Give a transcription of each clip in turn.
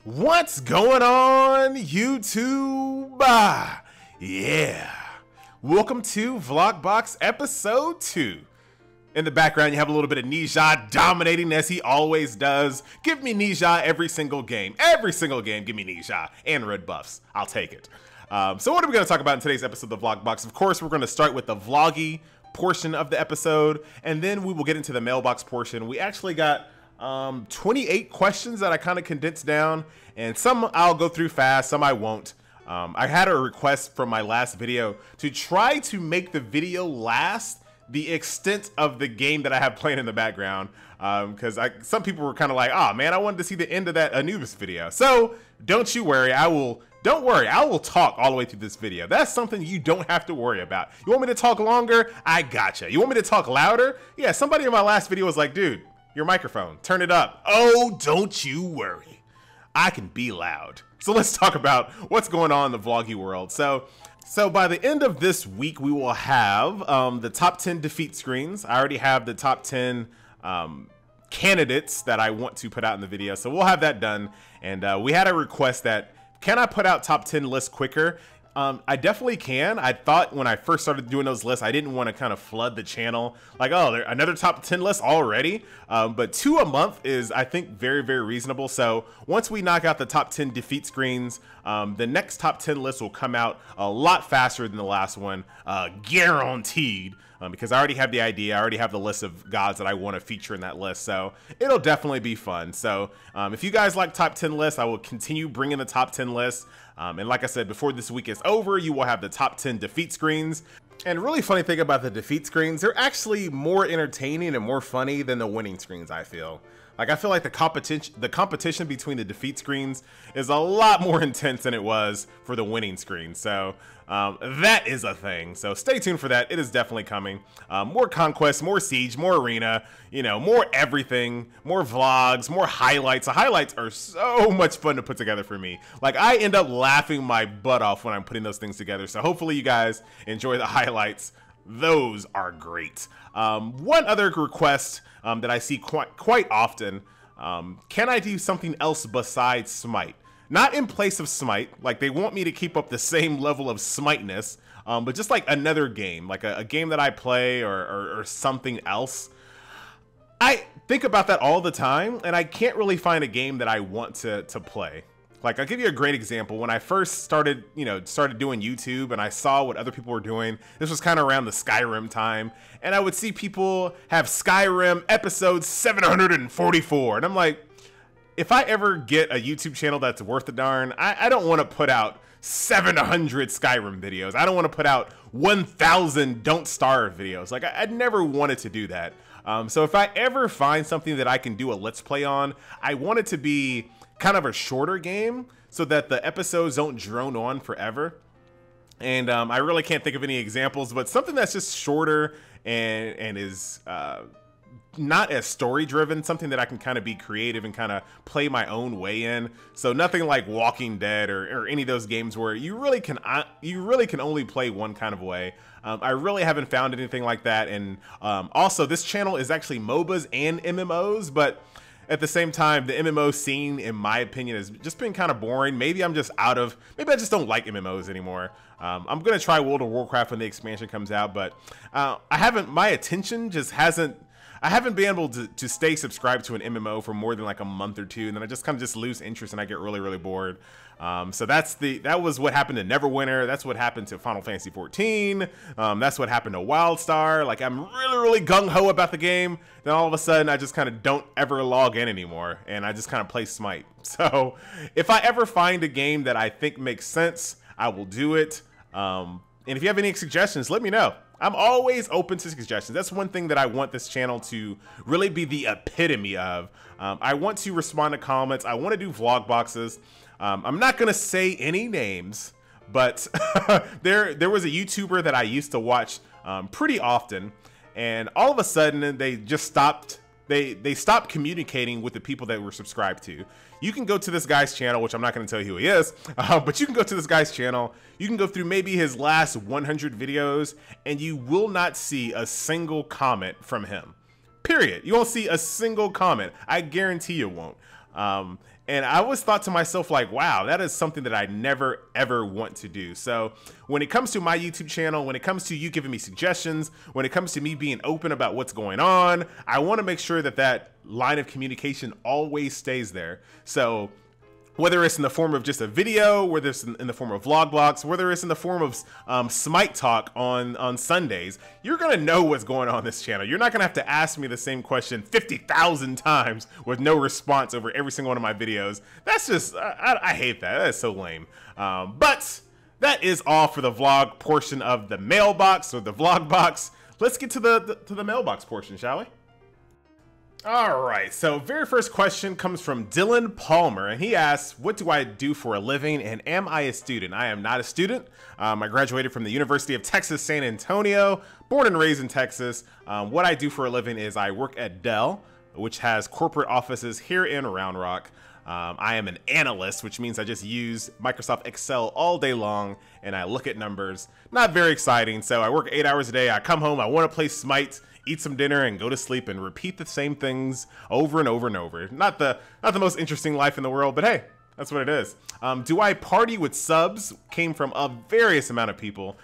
What's going on, YouTube? Yeah. Welcome to Vlogbox episode 2. In the background, you have a little bit of Nija dominating as he always does. Give me Nija every single game. Every single game, give me Nija and red buffs. I'll take it. So what are we going to talk about in today's episode of the Vlogbox? Of course, we're going to start with the vloggy portion of the episode, and then we will get into the mailbox portion. We actually got 28 questions that I kind of condensed down, and some I'll go through fast, some I won't. I had a request from my last video to try to make the video last the extent of the game that I have playing in the background, because some people were kind of like, oh man, I wanted to see the end of that Anubis video. So don't you worry, don't worry, I will talk all the way through this video. That's something you don't have to worry about. You want me to talk longer? I gotcha. You want me to talk louder? Yeah, somebody in my last video was like, dude, your microphone, turn it up. Oh, don't you worry. I can be loud. So let's talk about what's going on in the vloggy world. So by the end of this week, we will have the top 10 defeat screens. I already have the top 10 candidates that I want to put out in the video. So we'll have that done. And we had a request that, can I put out top 10 lists quicker? I definitely can. I thought when I first started doing those lists, I didn't want to kind of flood the channel. Like, oh, another top 10 list already. But 2 a month is, I think, very, very reasonable. So once we knock out the top 10 defeat screens, the next top 10 list will come out a lot faster than the last one, guaranteed. Because I already have the idea, I already have the list of gods that I want to feature in that list, so it'll definitely be fun. So if you guys like top 10 lists, I will continue bringing the top 10 lists. And like I said, before this week is over, you will have the top 10 defeat screens. And really funny thing about the defeat screens, they're actually more entertaining and more funny than the winning screens, I feel. Like, I feel like the competition between the defeat screens is a lot more intense than it was for the winning screen. So that is a thing. So stay tuned for that. It is definitely coming. More conquest, more siege, more arena, you know, more everything, more vlogs, more highlights. The highlights are so much fun to put together for me. Like, I end up laughing my butt off when I'm putting those things together. So hopefully you guys enjoy the highlights. Those are great. One other request that I see quite often, can I do something else besides Smite? Not in place of Smite, like they want me to keep up the same level of Smiteness, but just like another game, like a game that I play or something else. I think about that all the time, and I can't really find a game that I want to play. Like, I'll give you a great example. When I first started doing YouTube and I saw what other people were doing, this was kind of around the Skyrim time, and I would see people have Skyrim episode 744, and I'm like, if I ever get a YouTube channel that's worth a darn, I don't want to put out 700 Skyrim videos. I don't want to put out 1,000 Don't Starve videos. Like, I'd never wanted to do that. So if I ever find something that I can do a Let's Play on, I want it to be kind of a shorter game so that the episodes don't drone on forever. And I really can't think of any examples, but something that's just shorter and is not as story driven, something that I can kind of be creative and kind of play my own way in. So nothing like Walking Dead or any of those games where you really can only play one kind of way. I really haven't found anything like that. And also, this channel is actually MOBAs and MMOs, but at the same time, the MMO scene, in my opinion, has just been kind of boring. Maybe I just don't like MMOs anymore. I'm gonna try World of Warcraft when the expansion comes out, but my attention just hasn't. I haven't been able to stay subscribed to an MMO for more than like a month or two, and then I just kind of lose interest and I get really, really bored. So that was what happened to Neverwinter. That's what happened to Final Fantasy XIV. That's what happened to WildStar. Like, I'm really, really gung-ho about the game. Then all of a sudden, I just kind of don't ever log in anymore, and I just kind of play Smite. So if I ever find a game that I think makes sense, I will do it. And if you have any suggestions, let me know. I'm always open to suggestions. That's one thing that I want this channel to really be the epitome of. I want to respond to comments. I want to do vlog boxes. I'm not going to say any names, but there was a YouTuber that I used to watch pretty often, and all of a sudden they just stopped. They stopped communicating with the people that were subscribed to. You can go to this guy's channel, which I'm not going to tell you who he is, but you can go to this guy's channel. You can go through maybe his last 100 videos, and you will not see a single comment from him. Period. You won't see a single comment. I guarantee you won't. And I always thought to myself, like, wow, that is something that I never, ever want to do. So when it comes to my YouTube channel, when it comes to you giving me suggestions, when it comes to me being open about what's going on, I want to make sure that that line of communication always stays there. So whether it's in the form of just a video, whether it's in the form of vlog blocks, whether it's in the form of Smite talk on Sundays, you're gonna know what's going on this channel. You're not gonna have to ask me the same question 50,000 times with no response over every single one of my videos. That's just, I hate that. That is so lame. But that is all for the vlog portion of the mailbox or the vlog box. Let's get to the mailbox portion, shall we? All right, so very first question comes from Dylan Palmer, and he asks, what do I do for a living, and am I a student? I am not a student. I graduated from the University of Texas, San Antonio, born and raised in Texas. What I do for a living is I work at Dell, which has corporate offices here in Round Rock. I am an analyst, which means I just use Microsoft Excel all day long, and I look at numbers. Not very exciting, so I work 8 hours a day. I come home, I want to play Smite, eat some dinner, and go to sleep and repeat the same things over and over and over. Not the most interesting life in the world, but hey, that's what it is. Do I party with subs? Came from a various amount of people.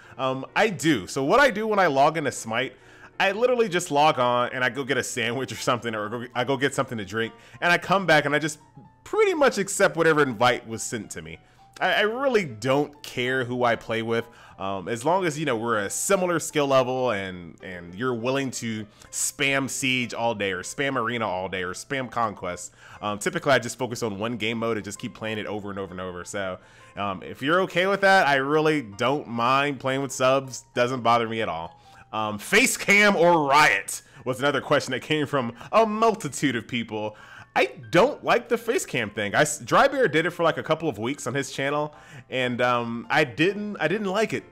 I do. So what I do when I log into Smite, I literally just log on and I go get a sandwich or something, or I go get something to drink, and I come back and I just pretty much accept whatever invite was sent to me. I really don't care who I play with, as long as, you know, we're a similar skill level and you're willing to spam Siege all day or spam Arena all day or spam Conquest. Typically, I just focus on one game mode and just keep playing it over and over and over. So if you're okay with that, I really don't mind playing with subs. Doesn't bother me at all. Face cam or Riot was another question that came from a multitude of people. I don't like the face cam thing. Drybear did it for like a couple of weeks on his channel, and I didn't like it.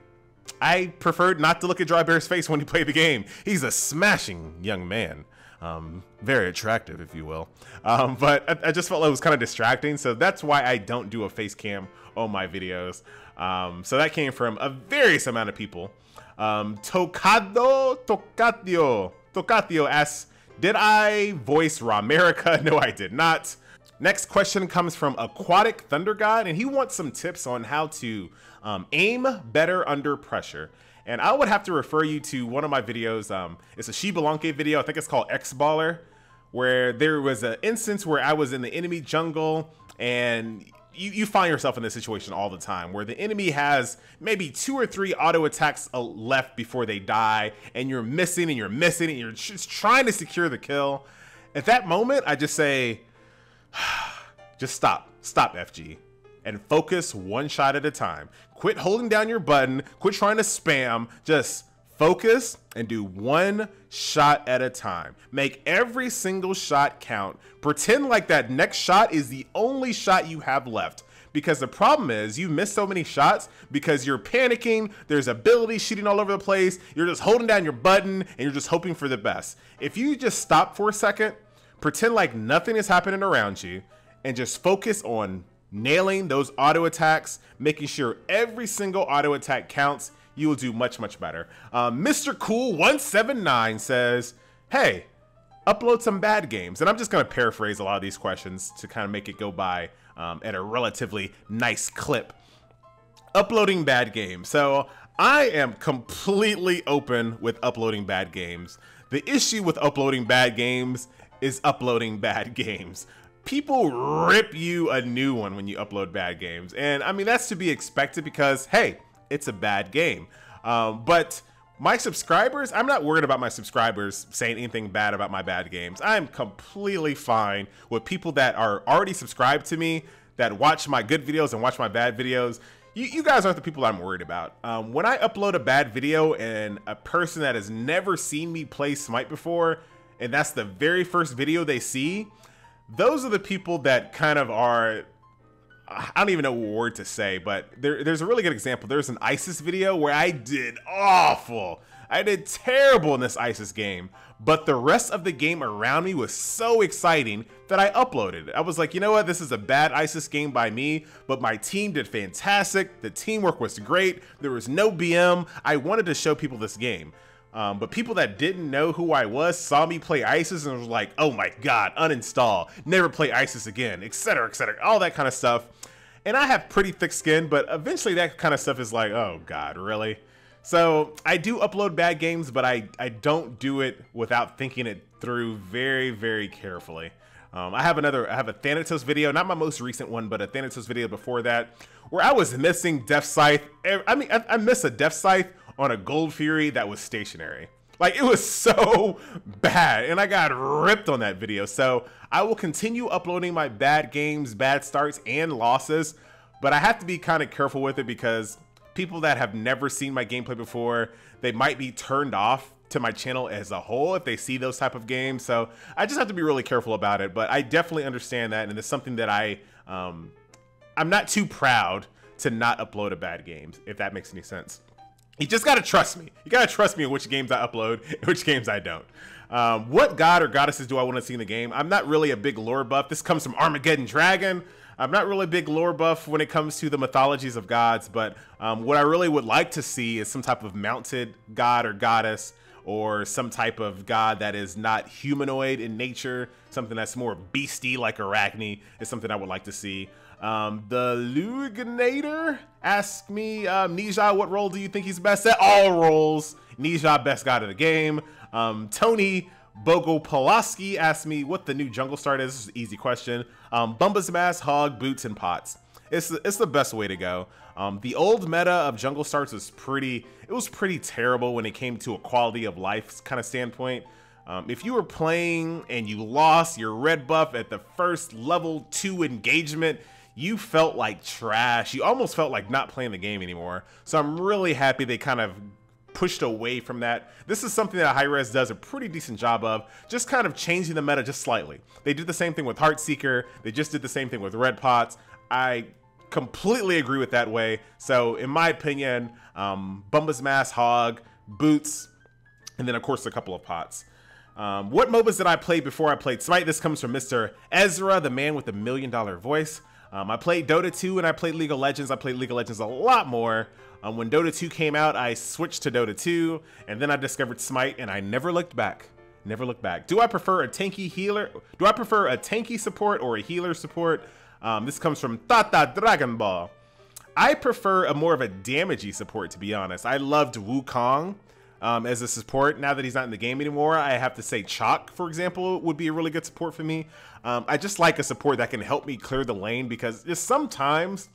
I preferred not to look at Drybear's face when he played the game. He's a smashing young man, very attractive, if you will. But I just felt like it was kind of distracting, so that's why I don't do a face cam on my videos. So that came from a various amount of people. Tocatio asks, did I voice Ramerica? No, I did not. Next question comes from Aquatic Thunder God, and he wants some tips on how to aim better under pressure. And I would have to refer you to one of my videos. It's a Shibalanke video. I think it's called X-Baller, where there was an instance where I was in the enemy jungle, and you find yourself in this situation all the time where the enemy has maybe 2 or 3 auto attacks left before they die, and you're missing and you're missing and you're just trying to secure the kill. At that moment, I just say, just stop FG, and focus one shot at a time. Quit holding down your button, quit trying to spam, just focus and do one shot at a time. Make every single shot count. Pretend like that next shot is the only shot you have left. Because the problem is you miss so many shots because you're panicking, there's abilities shooting all over the place, you're just holding down your button and you're just hoping for the best. If you just stop for a second, pretend like nothing is happening around you, and just focus on nailing those auto attacks, making sure every single auto attack counts, you will do much, much better. Mr. Cool 179 says, hey, upload some bad games. And I'm just gonna paraphrase a lot of these questions to kind of make it go by at a relatively nice clip. Uploading bad games. So I am completely open with uploading bad games. The issue with uploading bad games is uploading bad games. People rip you a new one when you upload bad games. And I mean, that's to be expected because, hey, it's a bad game. But my subscribers, I'm not worried about my subscribers saying anything bad about my bad games. I'm completely fine with people that are already subscribed to me, that watch my good videos and watch my bad videos. You guys aren't the people I'm worried about. When I upload a bad video and a person that has never seen me play Smite before, and that's the very first video they see, those are the people that kind of are, I don't even know what word to say, but there's a really good example. There's an ISIS video where I did awful. I did terrible in this ISIS game, but the rest of the game around me was so exciting that I uploaded. I was like, you know what? This is a bad ISIS game by me, but my team did fantastic. The teamwork was great. There was no BM. I wanted to show people this game. But people that didn't know who I was saw me play ISIS and was like, oh my God, uninstall, never play ISIS again, etc., all that kind of stuff. And I have pretty thick skin, but eventually that kind of stuff is like, oh God, really? So I do upload bad games, but I don't do it without thinking it through very, very carefully. I have a Thanatos video, not my most recent one, but a Thanatos video before that, where I was missing Death Scythe. I missed a Death Scythe on a Gold Fury that was stationary. Like, it was so bad, and I got ripped on that video. So I will continue uploading my bad games, bad starts, and losses, but I have to be kind of careful with it because people that have never seen my gameplay before, they might be turned off to my channel as a whole if they see those type of games. So I just have to be really careful about it, but I definitely understand that, and it's something that I'm not too proud to not upload a bad games, if that makes any sense. You just gotta trust me. You gotta trust me in which games I upload and which games I don't. What god or goddesses do I want to see in the game? I'm not really a big lore buff. This comes from Armageddon Dragon. I'm not really a big lore buff when it comes to the mythologies of gods, but what I really would like to see is some type of mounted god or goddess, or some type of god that is not humanoid in nature, something that's more beastie like Arachne is something I would like to see. The Luganator asked me, Nija, what role do you think he's best at? All roles. Nija, best god of the game. Tony Bogopolaski asked me what the new jungle start is. This is an easy question. Bumba's Mask, Hog, Boots, and Pots. It's the best way to go. The old meta of jungle starts was pretty terrible when it came to a quality of life kind of standpoint. If you were playing and you lost your red buff at the first level 2 engagement, you felt like trash. You almost felt like not playing the game anymore. So I'm really happy they kind of pushed away from that. This is something that Hi-Rez does a pretty decent job of, just kind of changing the meta just slightly. They did the same thing with Heartseeker. They just did the same thing with Red Pots. I completely agree with that way. So in my opinion, Bumba's Mask, Hog, Boots, and then of course a couple of Pots. What MOBAs did I play before I played Smite? This comes from Mr. Ezra, the man with the $1 million voice. I played Dota 2 and I played League of Legends. I played League of Legends a lot more. When Dota 2 came out, I switched to Dota 2, and then I discovered Smite, and I never looked back. Never looked back. Do I prefer a tanky healer? Do I prefer a tanky support or a healer support? This comes from Tata Dragon Ball. I prefer a more of a damagey support, to be honest. I loved Wukong as a support. Now that he's not in the game anymore, I have to say Chalk, for example, would be a really good support for me. I just like a support that can help me clear the lane, because just sometimes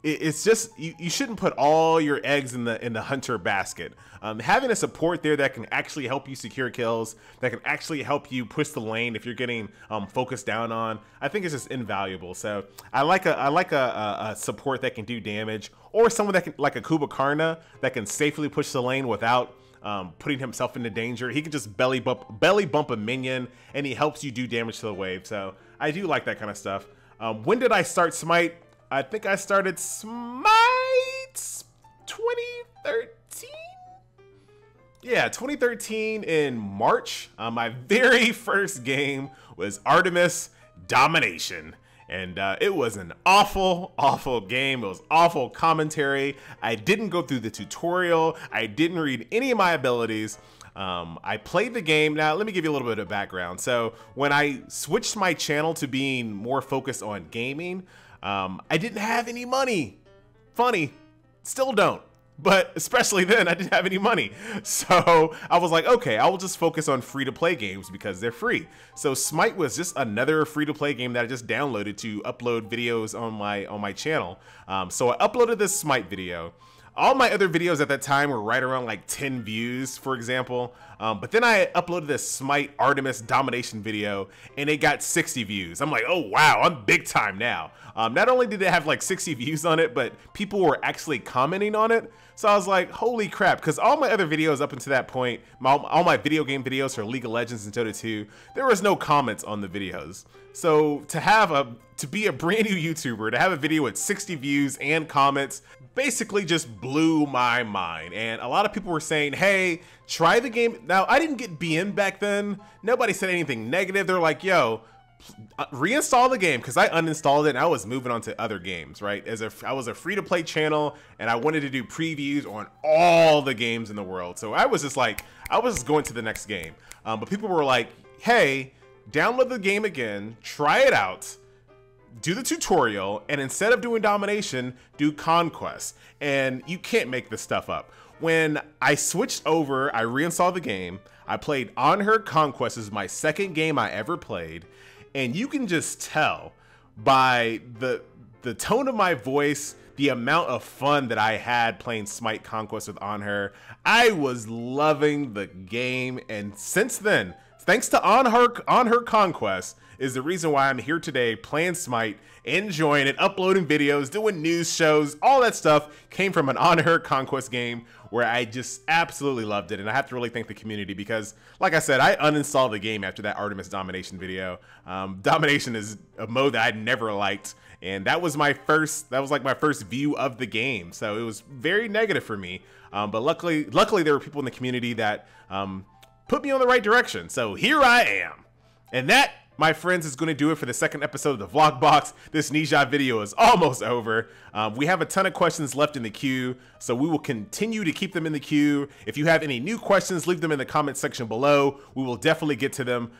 it's just you shouldn't put all your eggs in the hunter basket. Having a support there that can actually help you secure kills, that can actually help you push the lane if you're getting focused down on, I think it's just invaluable. So I like a support that can do damage, or someone that can, like a Kubakarna, that can safely push the lane without putting himself into danger. He can just belly bump a minion, and he helps you do damage to the wave. So I do like that kind of stuff. When did I start Smite? I think I started Smite 2013. Yeah, 2013 in March. My very first game was Artemis Domination. And it was an awful, awful game. It was awful commentary. I didn't go through the tutorial. I didn't read any of my abilities. I played the game. Now, let me give you a little bit of background. So when I switched my channel to being more focused on gaming, I didn't have any money. Funny, still don't. But especially then, I didn't have any money. So I was like, okay, I will just focus on free-to-play games because they're free. So Smite was just another free-to-play game that I just downloaded to upload videos on my channel. So I uploaded this Smite video. All my other videos at that time were right around like 10 views, for example. But then I uploaded this Smite Artemis Domination video, and it got 60 views. I'm like, oh wow, I'm big time now. Not only did it have like 60 views on it, but people were actually commenting on it. So I was like, holy crap, because all my other videos up until that point, all my video game videos for League of Legends and Dota 2, there was no comments on the videos. So to be a brand new YouTuber, to have a video with 60 views and comments, basically just blew my mind. And a lot of people were saying, hey, try the game. Now, I didn't get BN back then. Nobody said anything negative. They're like, yo, reinstall the game because I uninstalled it and I was moving on to other games, right? I was a free-to-play channel and I wanted to do previews on all the games in the world. So I was just like, I was just going to the next game. But people were like, hey, download the game again, try it out, do the tutorial, and instead of doing domination, do conquest. And you can't make this stuff up. When I switched over, I reinstalled the game, I played Unheard Conquest. This is my second game I ever played. And you can just tell by the tone of my voice, the amount of fun that I had playing Smite Conquest with Unheard. I was loving the game. And since then, thanks to Unheard Conquest, is the reason why I'm here today playing Smite, enjoying it, uploading videos, doing news shows. All that stuff came from an Unheard Conquest game where I just absolutely loved it. And I have to really thank the community because, like I said, I uninstalled the game after that Artemis Domination video. Domination is a mode that I'd never liked. And that was my first view of the game. So it was very negative for me. But luckily there were people in the community that put me on the right direction. So here I am. And that, my friends, is going to do it for the second episode of the Vlog Box. This Ninja video is almost over. We have a ton of questions left in the queue, so we will continue to keep them in the queue. If you have any new questions, leave them in the comment section below. We will definitely get to them.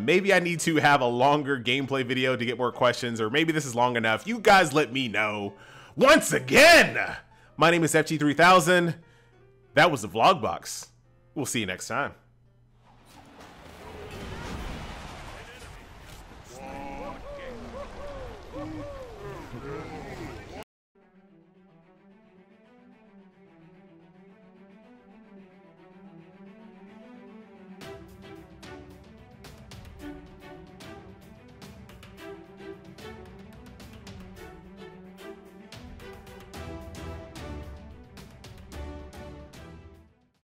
Maybe I need to have a longer gameplay video to get more questions, or maybe this is long enough. You guys let me know. Once again, my name is FG3000. That was the Vlog Box. We'll see you next time.